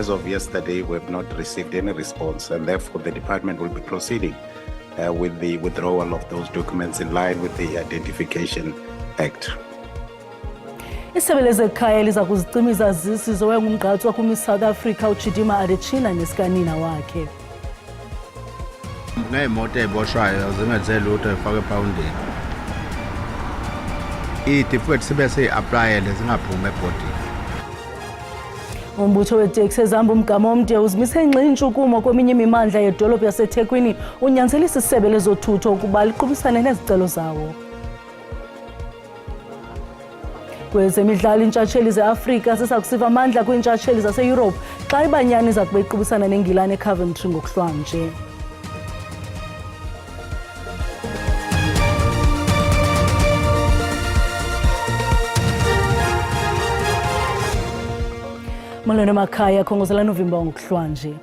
As of yesterday, we have not received any response, and therefore the department will be proceeding with the withdrawal of those documents in line with the Identification Act. Isebe lezekhaya liza kuzicima izazisi zowengumgqatswa kuMiss South Africa uChidima Adetshina nesikanina wakhe. Ngeemoto eziboshwayo zingenze lutho efake epawundini. Itifwethu sibe siyi-aplayele zingaphumi ebhodini. Umbutho weteksi ezihamba umgama omde uzimise ingxintshukumo kweminye imimandla yedolophu yaseThekwini unyanzelisa isebe lezothutho ukuba liqubisane nezicelo zawo. Kwezemidlalo iintshatsheli ze-Afrika zisakusiva amandla kwiintshatsheli zaseYurophu xa iBanyana iza kube iqubisana neNgilane eCoventry ngokuhlwamje. Molweni emakhaya, khongozela novimba ngokuhlwanje.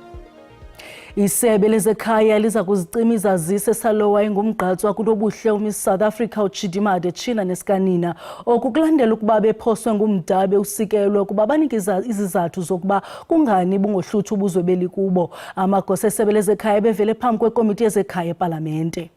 Isebe lezekhaya liza kuzicima izazisi esalowa engumgqatswa kulobuhle uMiss South Africa uChidima Adetshina nesikanina okukulandela ukuba bephoswe ngumdabe usikelwe ukuba banike izizathu zokuba kungani bungohluthu ubuzwe belikubo. Amagosa esebe lezekhaya bevele phambi kwekomiti yezekhaya epalamente.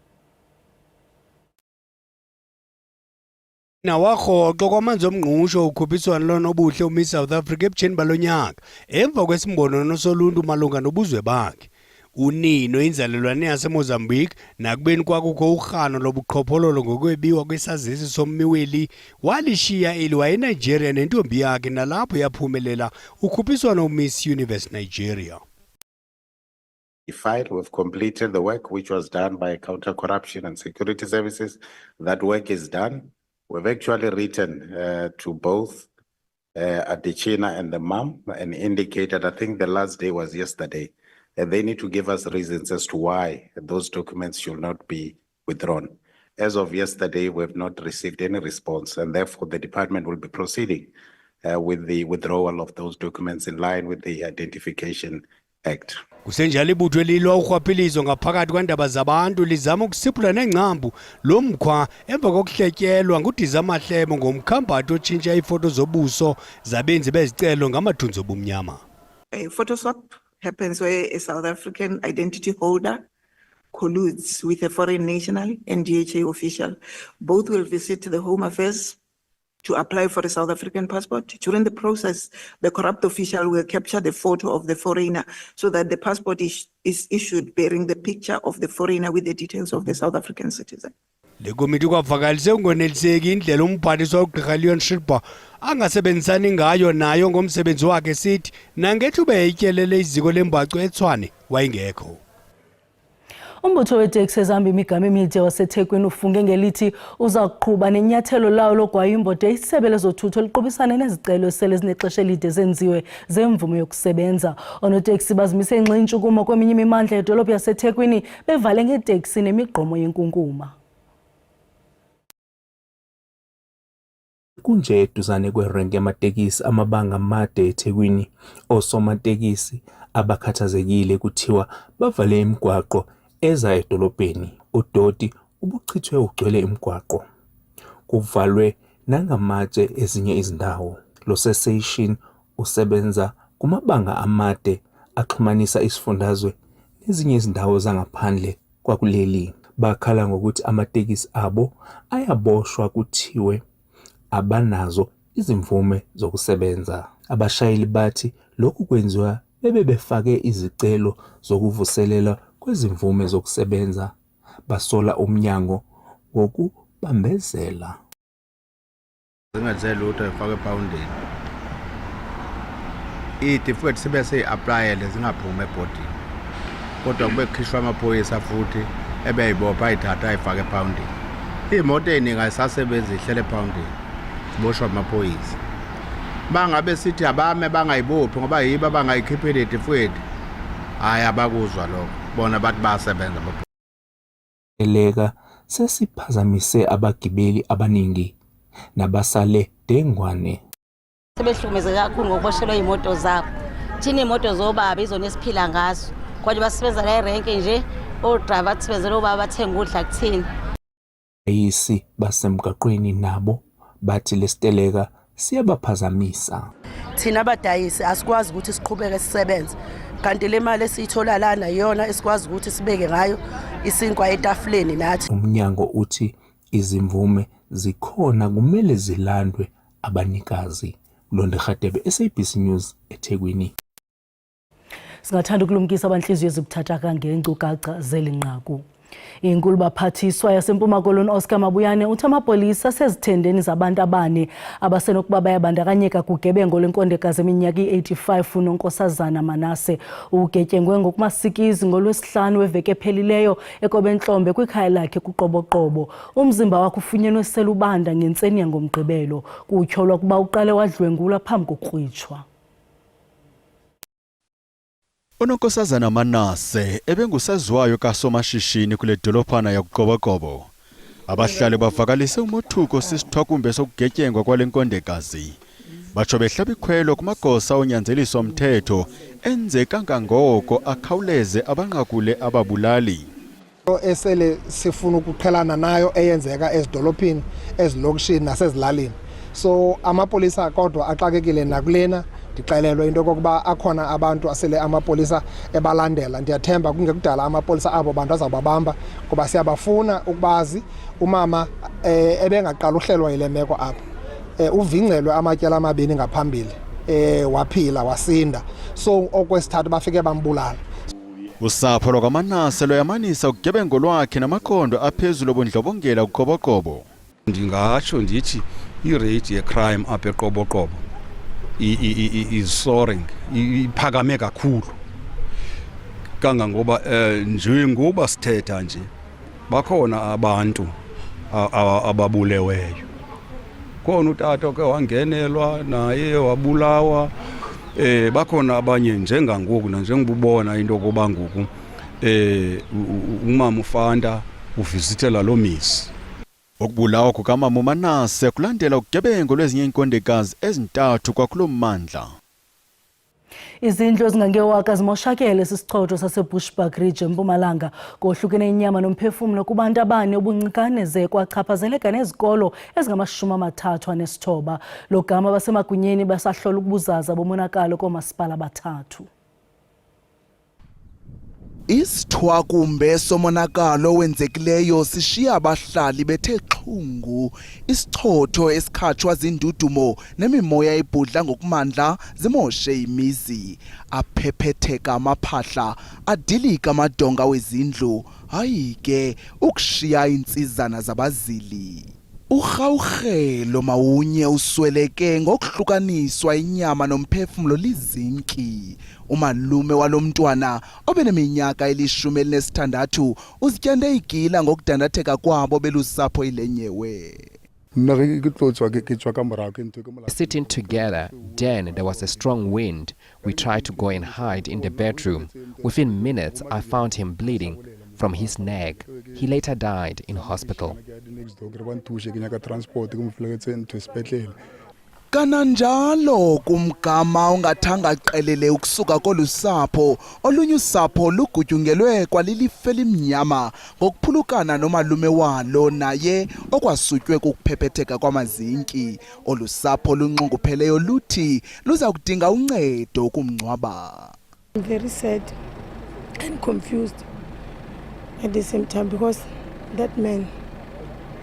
Nawarhoxo kwamanzi omngqusho ukhuphiswano lonobuhle uMiss South Africa ebutsheni balonyaka emva kwesimbonono soluntu malunga nobuzwe bakhe. Unino inzalelwane yaseMozambique nakubeni kwakukho urhano lobuqhophololo ngokwebiwa kwesazisi sommiweli walishiya eli wayeNigeria nentombi yakhe nalapho yaphumelela ukhuphiswano uMiss Universe Nigeria. We've completed the work which was done by Counter-Corruption and Security Services. That work is done. We've actually written to both Adetshina and the mom and indicated, I think the last day was yesterday, that they need to give us reasons as to why those documents should not be withdrawn. As of yesterday, we have not received any response, and therefore the department will be proceeding with the withdrawal of those documents in line with the Identification Act. Kusenjalo ibutho elilwa urhwaphilizo ngaphakathi kwandaba zabantu lizama ukusiphula nengcambu lo mkhwa emva kokuhletyelwa nguDizamahlebo ngomkhambatho otshintsha iifoto zobuso zabenzi bezicelo ngamathunzi obumnyama. A Photoshop happens where a South African identity holder colludes with a foreign national and DHA official. Both will visit the Home Affairs to apply for a South African passport. During the process, the corrupt official will capture the photo of the foreigner so that the passport is issued bearing the picture of the foreigner with the details of the South African citizen. Le komiti kwavakalise ungoneliseki indlela umphathiswa uGqr Leon Schreiber angasebenzisani ngayo nayo ngomsebenzi wakhe sithi nangethuba etyelele iziko lembacu eTshwane wayengekho. Umbutho weteksi ezihamba imigama emide waseThekwini ufunge ngelithi uza kuqhuba nenyathelo lawo logwayimbote isebe lezothutho liqubisane nezicelo esele zinexesha elide zenziwe zemvume yokusebenza. Oonoteksi bazimise ingxintshukumo kweminye imimandla yedolophu yaseThekwini bevale ngeeteksi nemigqomo yenkunkuma. Kunje eduzane kwerenki yamatekisi amabanga amade eThekwini, osomatekisi abakhathazekile kuthiwa bavale imigwaqo eza edolobheni. Udoti ubuchithwe ugcwele imigwaqo, kuvalwe nangamatshe ezinye izindawo. Lo cessation usebenza kumabanga amade axhumanisa isifundazwe nezinye izindawo zangaphandle kwakuleli. Bakhala ngokuthi amatekisi abo ayaboshwa kuthiwe abanazo izimvume zokusebenza. Abashayeli bathi lokhu kwenziwa bebefake izicelo zokuvuselela kwezimvume zokusebenza, basola umnyango ngokubambezela. Zingenze lutho efake epawundini. Itifwethu sibe siyi-aplayele zingaphumi ebhodini. Kodwa kube kukhishwa amaphoyisa futhi ebeyibopha ayithatha ayifake epawundini. Iy'moto ey'ningi ayisasebenzi ihlele epawundini. Ziboshwa amaphoyisa. Bangabe sithi abame bangayibophi ngoba yibo abangayikhiphile itifwethu. Hayi abakuzwa lokho. Bona bathi bayasebenza. Eleka sesiphazamise abagibeli abaningi nabasale dengwane. Sebehlukumezeke kakhulu ngokuboshelwa iy'moto zabo. Thina iy'moto zobaba izona esiphila ngazo. Kodwa basebenza la erenke nje, odriver basebenzela obaba bathenga ukudla kuthina. Ayisi basemgaqweni nabo bathi lesiteleka siyabaphazamisa. thina abadayisi asikwazi ukuthi siqhubeke sisebenze kanti le mali esiyithola lana iyona esikwazi ukuthi sibeke ngayo isinkwa etafuleni nathi. Umnyango uthi izimvume zikhona kumele zilandwe abanikazi. Londe Khatebe, SABC News, eThekwini. Singathanda ukulumkisa abanhliziyo ezibuthathaka ngeenkcukacha zelinqaku. Inkulu baphathiswa yaseMpuma Koloni Oscar Mabuyane uthi amapolisa sezithendeni zabantu abane abasenokuba bayabandakanyeka kugebengo lenkondekazi eminyaka i-85 uNonkosazana Manase ugetyengwe ngokumasikizi ngolwesihlanu weveke ephelileyo eKobentlombe kwikhaya lakhe kuQoboqobo. Umzimba wakhe ufunyenwe selubanda ngentseni yangomgqibelo kutyholwa kuba uqale wadlwengula phambi kokukrwitshwa. uNonkosazana Manase ebengusaziwayo kasomashishini kule dolophana yakuQoboqobo. Abahlali bavakalise umothuko sisithwakumbe sokugetyengwa kwale nkondekazi. Batsho behlaba ikhwelo kumagosa onyanzeliso omthetho enze kangangoko akhawuleze abanqakule ababulali. Esele sifuna ukuqhelana nayo eyenzeka ezidolophini, ezilokishini nasezilalini. So amapolisa kodwa axakekile nakulena. Ndixelelwe into kokuba akhona abantu asele amapolisa ebalandela. Ndiyathemba kungekudala amapolisa abo bantu azababamba kuba siyabafuna ukubazi umama ebengaqala uhlelwa yile meko apha. Uvingcelwe amatyala amabini ngaphambili. Waphila wasinda. So okwesithathu bafike bambulala. Usapho lwakaManase loyamanisa ugebengo lwakhe namaqondo aphezulu obundlobongela kuQoboqobo. Ndingatsho ndithi irate yecrime apha eQoboqobo is soaring, iphakame kakhulu kangangoba njengoba sithetha nje bakhona abantu ababuleweyo. Khona utata ke wangenelwa naye wabulawa. Bakhona abanye njengangoku nanjengibubona into koba ngoku umama uFanta uvisitela lo misi. Ukubulawa kukamama uManase kulandela ugebengo lwezinye inkondekazi ezintathu kwakulo mmandla. Izindlu ezingangewaka zimoshakele sisichotho saseBushbuck Ridge eMpumalanga kohlukene inyama nomphefumlo kubantu abane obuncikane kwachaphazeleka nezikolo ezingama-39. Lo gama basemagunyeni basahlola ukubuzaza bomonakalo koomasipala abathathu. Isithwakumbe somonakalo wenzekileyo sishiya abahlali bethe xhungu. Isichotho esikhatshwa zindudumo nemimoya ebhudla ngokumandla zimoshe imizi. Aphephetheka amaphahla, adilika amadonga wezindlu. Hayi ke ukushiya insizana zabazili. Urhawurhelo Mawunye usweleke ngokuhlukaniswa inyama nomphefumlo lizinki. Umalume walomntwana obeneminyaka 16 uzityande igila ngokudandatheka kwabo belusapho ilenyewe. Sitting together, then there was a strong wind. We tried to go and hide in the bedroom. Within minutes, I found him bleeding from his neck. He later died in hospital. Kananjalo kumgama ongathanga qelele ukusuka kolusapho olunye usapho lugutyungelwe kwalilife limnyama ngokuphulukana nomalume walo naye okwasutywe kukuphepetheka kwamazinki. Olusapho lunxungupheleyo luthi luza kudinga uncedo kumngcwaba. I'm very sad and confused at the same time because that man,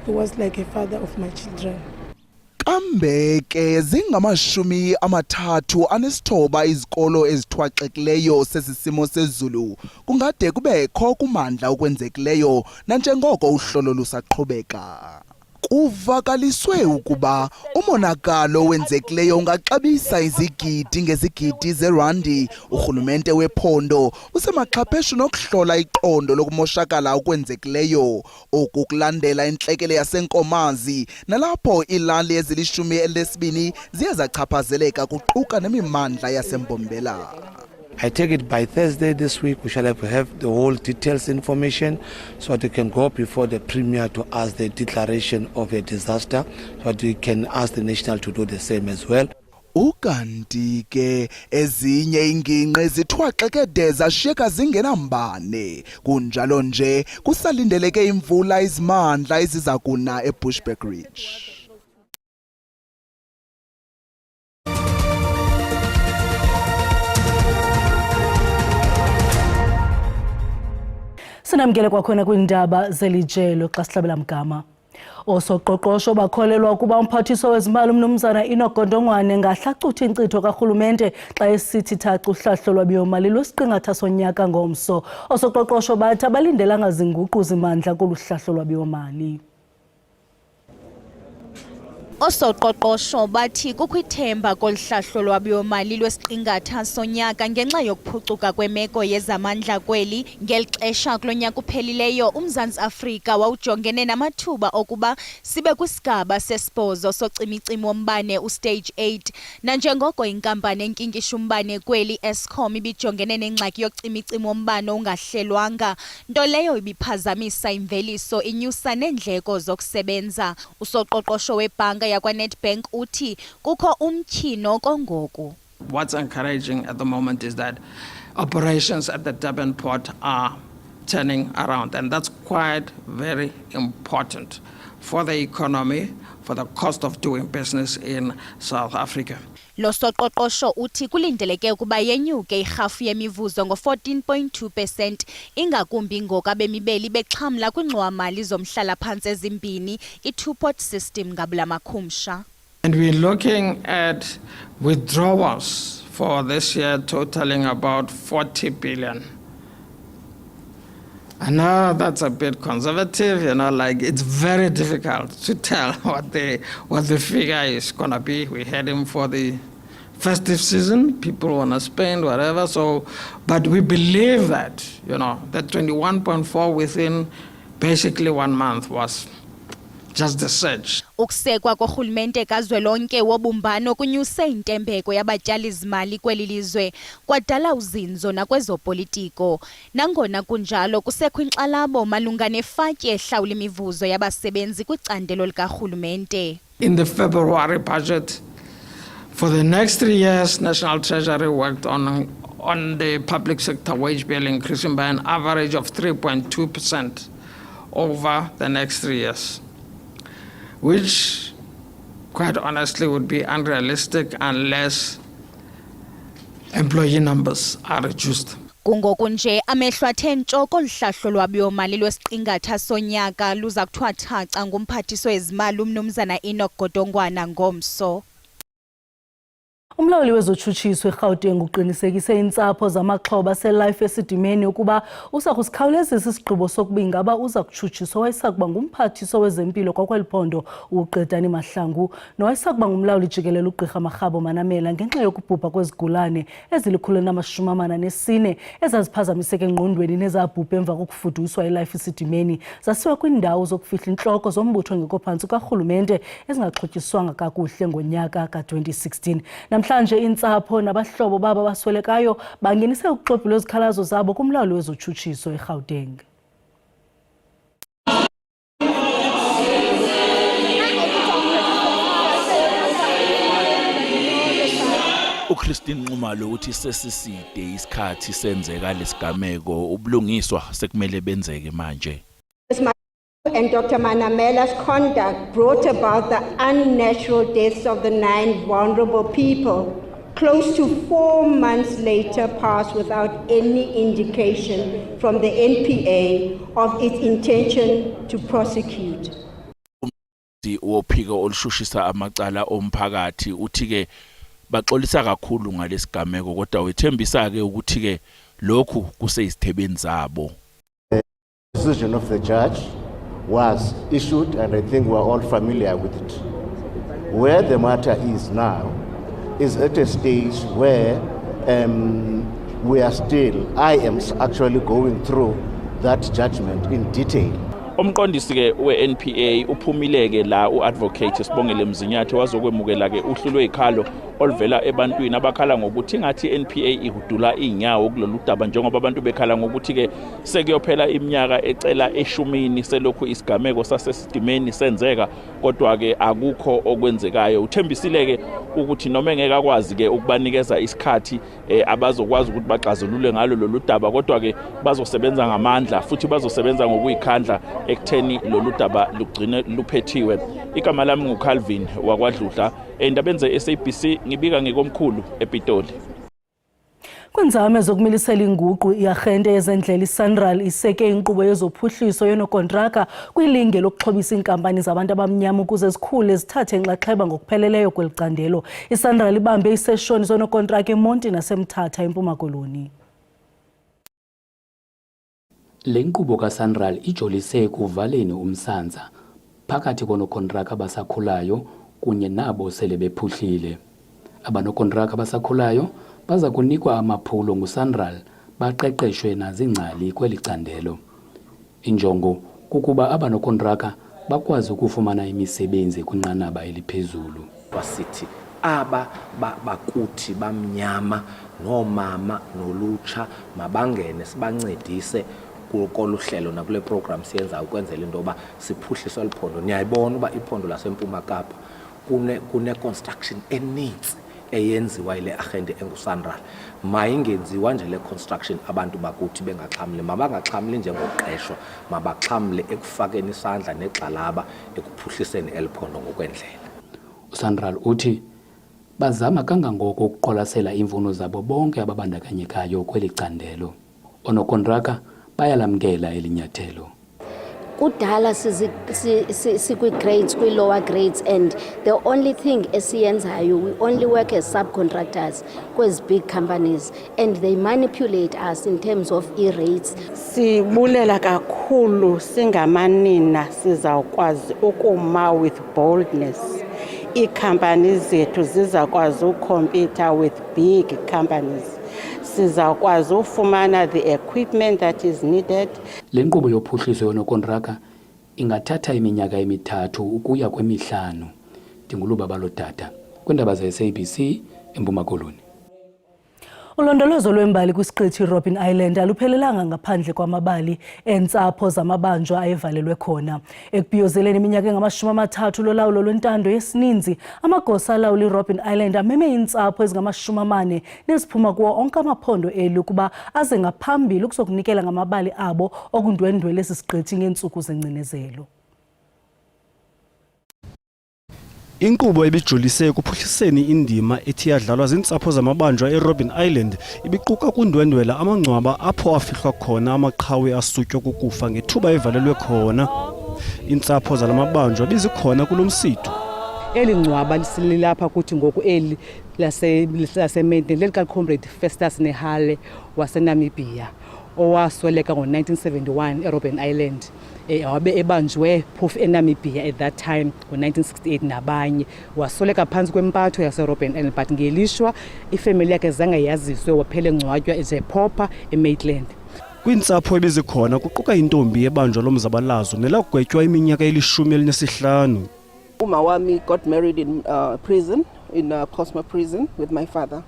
he was like a father of my children. Kambeke zingamashumi-39 izikolo ezithwaxekileyo sesisimo sezulu kungade kubekho kumandla okwenzekileyo nanjengoko uhlolo lusaqhubeka. Kuvakaliswe ukuba umonakalo wenzekileyo ungaxabisa izigidi ngezigidi zerandi. Urhulumente wephondo usemaxhapheshu nokuhlola iqondo lokumoshakala okwenzekileyo okukulandela intlekele yasenkomazi nalapho ilali ezili-12 ziye zachaphazeleka kuquka nemimandla yasembombela. I take it by Thursday this week we shall have the whole details information so that we can go before the Premier to ask the declaration of a disaster so that we can ask the National to do the same as well. Ukanti ke ezinye inginqe zithwaxekede zashiyeka zingenambane. Kunjalo nje kusalindeleke imvula izimandla eziza kuna eBushbuck Ridge. Sinamkele kwakhona kwiindaba zelijelo xa sihlabela mgama. Osoqoqosho bakholelwa ukuba umphathiswa wezimali umnumzana Iindaba ngahlacutha inkcitho karhulumente xa esithi thaca uhlahlo lwabiwo-mali lwesiqingatha sonyaka ngomso. Osoqoqosho bathi abalindelanga zinguqu zimandla kolu hlahlo lwabiwo-mali. Osoqoqosho bathi kukho ithemba koluhlahlo lwabiwo-mali lwesiqingatha sonyaka ngenxa yokuphucuka kwemeko yezamandla kweli. Ngeli xesha kulo nyaka uphelileyo uMzantsi Afrika wawujongene namathuba okuba sibe kwisigaba sesibhozo socimicimi wombane ustage 8 nanjengoko inkampani enkinkisha umbane kweli Eskom ibijongene nengxaki yocimicimi wombane ongahlelwanga, nto leyo ibiphazamisa imveliso inyusa neendleko zokusebenza. Usoqoqosho webhanka yakwa-Nedbank uthi kukho umtyhino kongoku. What's encouraging at the moment is that operations at the Durban port are turning around, and that's quite very important for the economy, for the cost of doing business in South Africa. Lo soqoqosho uthi kulindeleke ukuba yenyuke irhafu yemivuzo ngo-14.2%, ingakumbi ngoku abemi beli bexhamla kwingxowa-mali zomhlala-phantsi ezimbini, i-two-pot system ngabula makhumsha. And we're looking at withdrawals for this year totaling about 40 billion. I know that's a bit conservative, like it's very difficult to tell what the figure is going to be. We're heading for the festive season, people want to spend whatever, but we believe that, that 21.4 within basically 1 month was just the surge. Ukusekwa korhulumente kazwelonke wobumbano kunyuse intembeko yabatyali-zimali kweli lizwe, kwadala uzinzo nakwezopolitiko. Nangona kunjalo kusekho inkxalabo malunga nefatyi ehlawula imivuzo yabasebenzi kwicandelo likarhulumente. In the February budget, for the next 3 years, National Treasury worked on the public sector wage bill increasing by an average of 3.2% over the next 3 years. Which, quite honestly, would be unrealistic unless employee numbers are reduced. Kungoku nje amehlo athe ntsho kolu hlahlo lwabiwo-mali lwesiqingatha sonyaka luza kuthiwa thaca ngumphathiswa wezimali umnumzana Iindaba ngomso. Umlawuli wezotshutshiso eGauteng uqinisekise iintsapho zamaxhoba seLife Esidimeni ukuba uza kusikhawulezisa isigqibo sokuba ingaba uza kutshutshiswa wayesakuba ngumphathiswa wezempilo kwakweli phondo uGqedani Mahlangu nowayesakuba ngumlawuli jikelele uGqirha Marhabo Manamela ngenxa yokubhubha kwezigulane ezili-144 ezaziphazamiseke engqondweni nezabhubha emva kokufuduswa eLife Esidimeni zasiwa kwiindawo zokufihla intloko zombutho ngekho phantsi karhulumente ezingaxhotyiswanga kakuhle ngonyaka ka-2016. Namhlanje iintsapho nabahlobo babo baswelekayo bangenise ukuxophula lwezikhalazo zabo kumlawuli wezotshutshiso eGauteng. uChristine Nxumalo uthi sesiside isikhathi senzeka lesigameko ubulungiswa sekumele benzeke manje. And Dr. Manamela's conduct brought about the unnatural deaths of the 9 vulnerable people. Close to 4 months later passed without any indication from the NPA of its intention to prosecute. Wophiko olushushisa amacala omphakathi uthi ke baxolisa kakhulu ngalesigameko kodwa wethembisa ke ukuthi ke lokhu kuseyisithebeni zabo. The decision of the judge was issued, and I think we're all familiar with it. Where the matter is now is at a stage where I am actually going through that judgment in detail. Umqondisi ke we-NPA uphumileke la uadvocate Sibongile Mzinyathi wazokwemukela ke uhlu lwezikhalo oluvela ebantwini abakhala ngokuthi ngathi iNPA ihudula inyawo kulolu daba njengoba abantu bekhala ngokuthi ke sekuyophela iminyaka ecela eshumini selokhu isigameko sasesidimeni senzeka kodwa ke akukho okwenzekayo. Uthembisile ke ukuthi noma engeke akwazi ke ukubanikeza isikhathi abazokwazi ukuthi baxazulule ngalo lolu daba kodwa ke bazosebenza ngamandla futhi bazosebenza ngokuyikhandla ekutheni lolu daba lugcine luphethiwe. Igama lami nguCalvin wakwaDludla endabeni ze-SABC ngibika ngekomkhulu ePitoli. Kwinzame zokumilisela inguqu iarhente yezendlela iSanral iseke inkqubo yezophuhliso yoonokontraka kwilinge lokuxhobisa iinkampani zabantu abamnyama ukuze zikhule zithathe inxaxheba ngokupheleleyo kweli candelo. iSanral ibambe iiseshoni zoonokontraka eMonti naseMthatha eMpuma Koloni. Le nkqubo kaSanral ijolise ekuvaleni umsantsa phakathi koonokontraka abasakhulayo kunye nabo sele bephuhlile. Abanokontraka abasakhulayo baza kunikwa amaphulo nguSanral baqeqeshwe nazingcali kweli candelo. Injongo kukuba abanokontraka bakwazi ukufumana imisebenzi kwinqanaba eliphezulu. Wasithi aba bakuthi bamnyama noomama nolutsha mabangene sibancedise kolu hlelo nakule program siyenza ukwenzela into yoba siphuhlise eli phondo. Niyayibona uba iphondo laseMpuma Kapa kune-construction eninzi eyenziwa yile arhente enguSanral. Mayingenziwa nje le construction abantu bakuthi bengaxhamli, mabangaxhamli njengoqeshwa, mabaxhamle ekufakeni isandla negxalaba ekuphuhliseni eli phondo ngokwendlela. uSanral uthi bazama kangangoko ukuqwalasela imfuno zabo bonke ababandakanyekayo kweli candelo. Oonokontraka bayalamkela elinyathelo. Kudala sikwi-grades, kwi-lower grades, and the only thing esiyenzayo, we only work as subcontractors kwezi big companies, and they manipulate us in terms of e-rates. Sibulela kakhulu singamanina sizawukwazi ukuma with boldness. Ii-companies zethu zizakwazi ukukhompyutha with big companies. Sizakwazi ufumana the equipment that is needed. Le nkqubo yophuhliso yoonokontraka ingathatha iminyaka emithathu ukuya kwemihlanu. Ndinguluba Tata kwiindaba ze-SABC eMpuma Koloni. Ulondolozo lwembali kwisiqithi Robben Island aluphelelanga ngaphandle kwamabali entsapho zamabanjwa ayevalelwe khona. Ekubhiyozeleni iminyaka engama-30 lolawulo lwentando yesininzi, amagosa alawula iRobben Island ameme iintsapho ezingama-40 neziphuma kuwo onke amaphondo eli ukuba aze ngaphambili ukuzokunikela ngamabali abo okundwendwela esi siqithi ngeentsuku zengcinezelo. Inkqubo ebijolise ekuphuhliseni indima ethi yadlalwa ziintsapho zamabanjwa eRobben Island ibiquka kundwendwela amangcwaba apho afihlwa khona amaqhawe asutywa kukufa ngethuba evalelwe khona. Iintsapho zalamabanjwa bizikhona kulo msitho. Eli ngcwaba lisilapha kuthi ngoku eli laseMonti lelikaComrade Festus Nehale waseNamibia owasweleka ngo-1971 eRobben Island. Wabe ebanjwe phofu eNamibia at that time ngo-1968 nabanye. Wasweleka phantsi kwempatho yaseRobben Island, but ngelishwa ifemeli yakhe zange yaziswe, waphele ngcwatywa ezephopha eMaitland. Kwiintsapho ebizikhona kuquka intombi ebanjwa lomzabalazo nelagwetywa iminyaka eli-15. Uma wami got married in prison, in Cosmo prison with my father.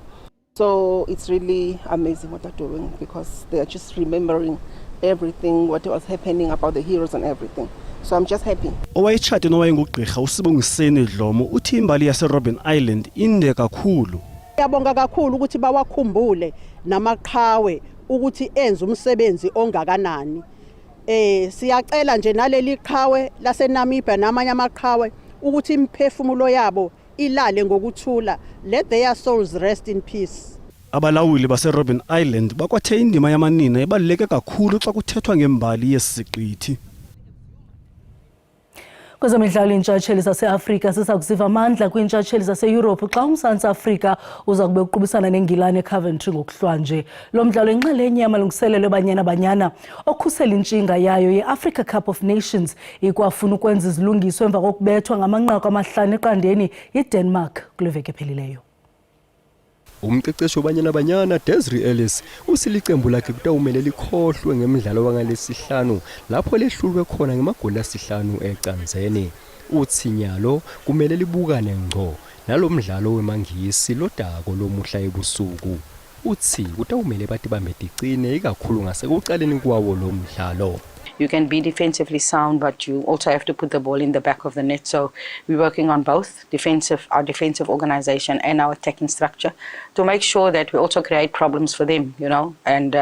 So it's really amazing what they're doing because they are just remembering everything, what was happening about the heroes and everything. So I'm just happy. Owayetshate nowayengugqirha uSibongiseni Dlomo uthi imbali yaseRobben Island inde kakhulu. Siyabonga kakhulu ukuthi bawakhumbule namaqhawe ukuthi enze umsebenzi ongakanani. Siyacela nje naleli qhawe laseNamibia namanye amaqhawe ukuthi imphefumulo yabo ilale ngokuthula. Let their souls rest in peace. Abalawuli baseRobben Island bakwathe indima yamanina ebaluleke kakhulu xa kuthethwa ngembali yesiqithi. Kwezemidlalo, iintshatsheli zase-Afrika ziza kuziva amandla kwiintshatsheli zase-Europe xa uMzantsi Afrika uza kube uqubisana neNgilane eCoventry ngokuhlwanje. Lo mdlalo inxalenye yamalungiselelo eBanyana Banyana okhusela intshinga yayo ye-Africa Cup of Nations ikwafuna ukwenza izilungiso emva kokubethwa ngamanqaku 5-0 yiDenmark kule veki ephelileyo. Umqeqeshi wabanyana Banyana Desiree Ellis usilicembu lakhe kutawumele likhohlwe ngemidlalo wangalesihlanu lapho lehlulwe khona ngemagoli 5 ecanzeni. Utsinyalo kumele libukane ngco nalo mdlalo wemangisi lodako lomuhla ebusuku. Utsi kutawumele bathi bamedicine ikakhulu ngasekuqaleni kwawo lo mdlalo. You can be defensively sound, but you also have to put the ball in the back of the net. So we're working on both our defensive organization and our attacking structure to make sure that we also create problems for them, you know, and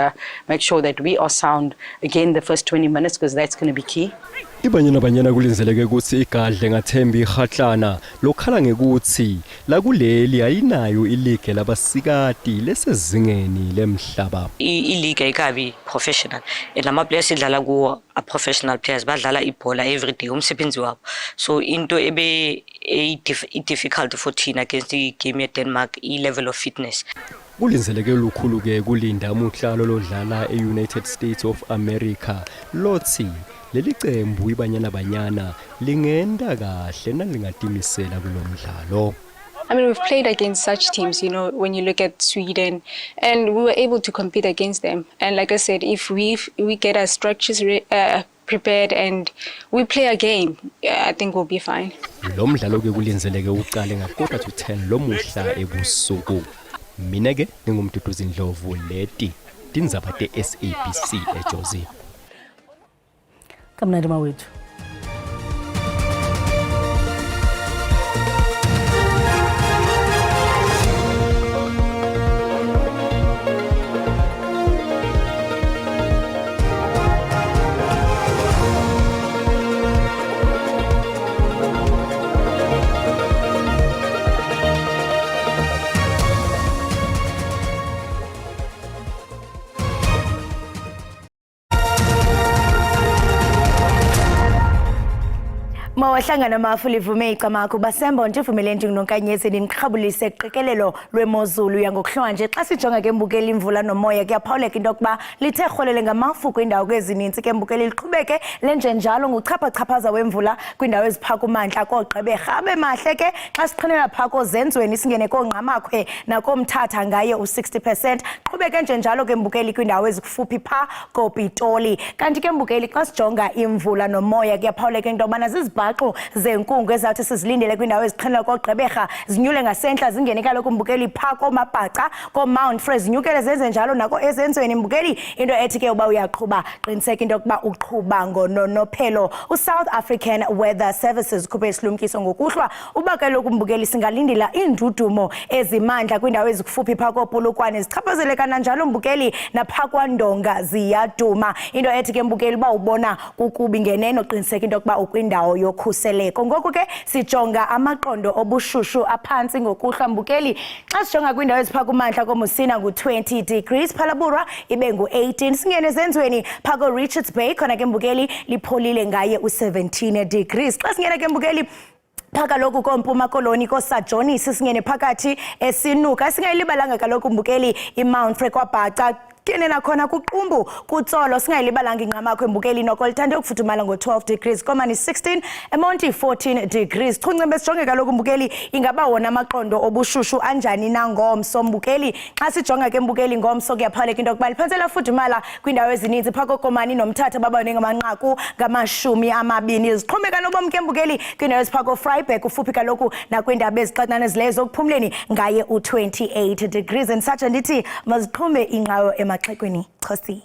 make sure that we are sound again the first 20 minutes because that's going to be key. Ibanyana Banyana kulinzeleke ukuthi igadle ngathemba ihatlana lokhala ngekuthi la kuleli ayinayo ilige labasikati lesezingeni lemhlaba. Iliga ikabi professional nama players idlala kuwo a professional players badlala ibhola every day umsebenzi wabo, so into ebe difficult for thina against the game ye Denmark level of fitness. Kulinzeleke lukhulu ke kulinda umhlalo lodlala eUnited States of America lothi leli qembu Ibanyana Banyana lingenda kahle nalingatimisela kulomdlalo. I mean, we've played against such teams, you know, when you look at Sweden, and we were able to compete against them. And like I said, if we get our structures prepared and we play a game, I think we'll be fine. Lo mdlalo ke kulinzeleke uqale nga10:45 lomuhla ebusuku. Mina ke ngingumduduzi Ndlovu leti tindzaba te SABC eJozi. Kamnandi mawethu. Mawahlangana mafuli vume icamako basemba ntivumele ndinonkanyezi nimkhabulise qikelelo lwemozulu yangokuhlanje xa sijonga ke mbukeli imvula nomoya kuyaphawuleka into yokuba lithe rholele ngamafu kwindawo ezininzi ke mbukeli liqhubeke lenje njalo nguchapha-chaphaza wemvula kwindawo ezipha kumantla koogqeberha abe mahle ke xa siqhinela phaa kozenzweni singene koongqamakhwe nakomthatha ngaye u-60%. Qhubeke nje njalo ke mbukeli kwindawo ezikufuphi phaa koPitoli. Kanti ke mbukeli xa sijonga imvula nomoya kuyaphawuleka into yobana zizibhaqo zenkungu ezathi sizilindele kwindawo eziqhinela koogqeberha zinyule ngasentla zingene kaloku mbukeli phaa koMabhaca koMount Frere zinyukele zenze njalo nako ezenzweni mbukeli into ethi ke uba uyaqhuba qiniseka into yokuba uqhuba ngononophelo. uSouth African Weather Services ukhuphe isilumkiso ngokuhlwa uba kaloku mbukeli singalindela iindudumo ezimandla kwindawo ezikufuphi phaa koPolokwane zichaphazeleka nanjalo mbukeli naphaa kwaNdonga ziyaduma into ethi ke mbukeli uba ubona kukubi ngeneno qiniseka into yokuba ukwindawo yokhuseleko. Ngoku ke sijonga amaqondo obushushu aphantsi ngokuhlwa mbukeli xa sijonga kwindawo ezipha kumantla koMusina ngu-20 degrees, Phalaborwa ibe ngu-18, singene ezenzweni phaa koRichards Bay khona ke mbukeli lipholile ngaye u-17 degrees. Xa singene ke mbukeli phaa kaloku koMpuma Koloni koSajonisi singene phakathi esinuka singayilibalanga kaloku mbukeli iMount Frere kwaBhaca kene nakhona kuqumbu kutsolo singayilibalanga ingqamakho embukeli noko lithande ukufudumala ngo-12 degrees Komani 16 eMonti 14 degrees. Chuncembe sijonge kaloku mbukeli ingaba wona amaqondo obushushu anjani nangomso mbukeli xa sijonga ke mbukeli ngomso kuyaphawuleka into yokuba liphantse lafudumala kwindawo ezininzi phaa koKomani nomthatha babane ngamanqaku ngamashumi 20. Zixhomeka nobomi ke mbukeli kwindawo eziphaa koVryburg ufuphi kaloku nakwindawo ezixananazileyo zokuphumleni ngaye u-28 degrees. And satsha ndithi mazixhume inqawo emaxekweni. Khosi.